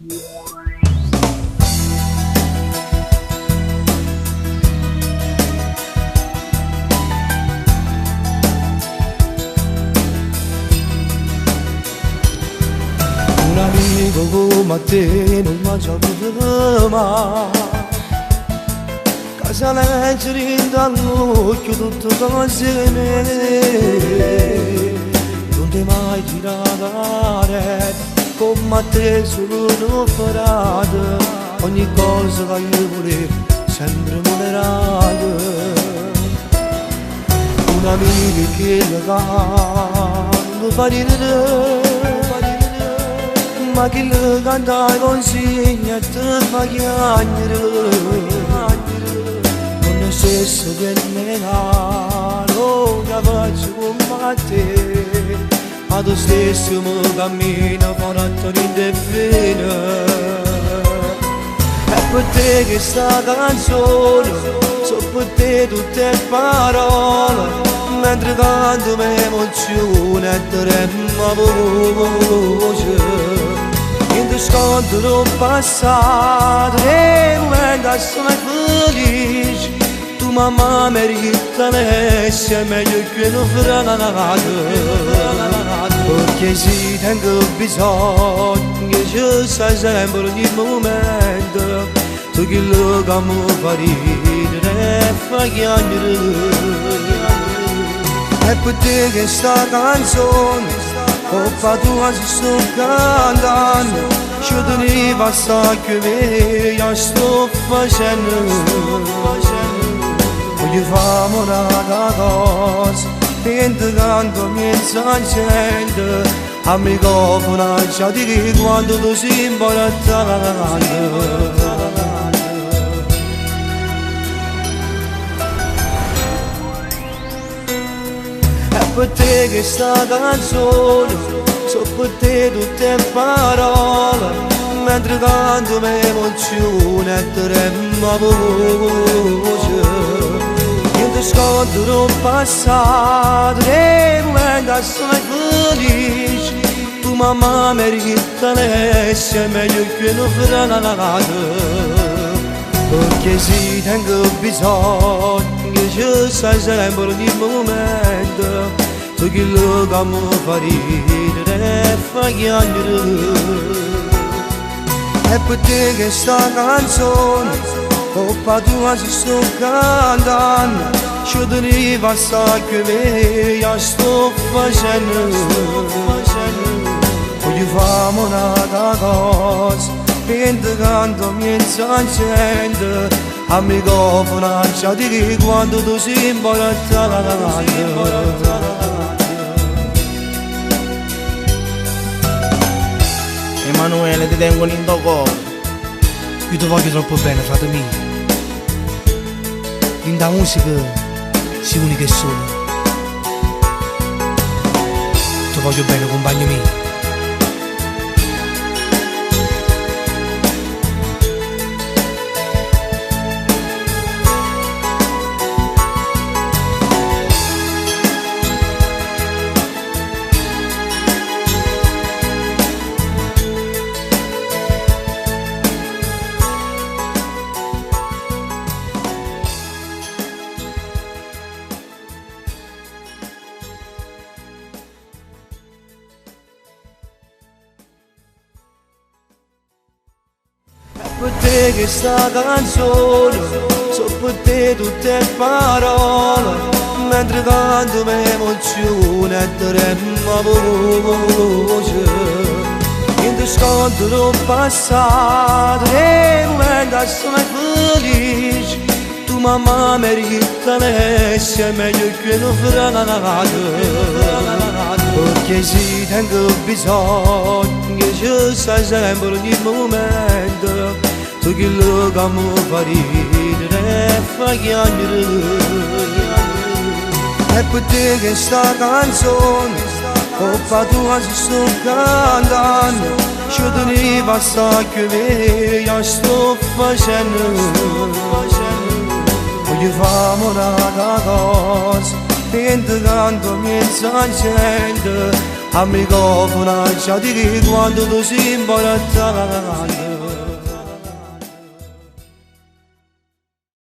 Un amico come te non mi ha avuto mai, che si legge dall'occhio tutto insieme, non ti mai girare, come te solo farate, ogni cosa che io volevo sempre moderata. Un amico che le canto fa ridere, ma chi le canta consiglia te fa chiagnere, non è stesso che negano che faccio come te, ma tu stesso mi cammina con attorino fine. È per te che sta canzone, so per te tutte le parole, mentre canto mi emozione e trema voce. In te scontro passato e momento sono felice, tu mamma mi richiami è meglio che non franato, perché si tengo bisogno che ci sai sempre ogni momento, tu che lo che mi fa ridere e fa chiagnere. È per te che sta canzone, colpa tua si sto cantando, ci tenevo basta che io sto facendo. Voglio fare una cosa, mentre canto mezzo accende, a microfono già di quando tu si imbarazzando. Per te che sta canzone, so per te tutte le parole, mentre canto mi emozione e trema voce. Io ti scontro passato e momento sono felice, tu mamma mi richiami è meglio che non franato, perché si tengo bisogno che ci sai sempre ogni momento, tu che lo che mi fa ridere e fa chiagnere. È per te che sta canzone, colpa tua si sto cantando, ci tenevo basta che io sto facendo. Voglio fare una cosa, mentre canto mezzo accende, a microfono già di quando tu si imbarazzando. Emanuele, ti tengo in tuo cuore, Io ti voglio troppo bene, frate mio. In da musica si unica e sola. Ti voglio bene, compagno mio. Per te che sta canzone, so per te tutte le parole, mentre canto mi emozione e trema voce. In te scontro passato e momento sono felice, tu mamma mi richiami è meglio che non franato, perché si tengo bisogno che ci sai sempre ogni momento, tu che lo che mi fa ridere e fa chiagnere. È per te che sta canzone, colpa tua si sto cantando, ci tenevo basta che io sto facendo. Voglio fare una cosa, mentre canto mezzo accende, a microfono, già di che quando tu si imbarazzava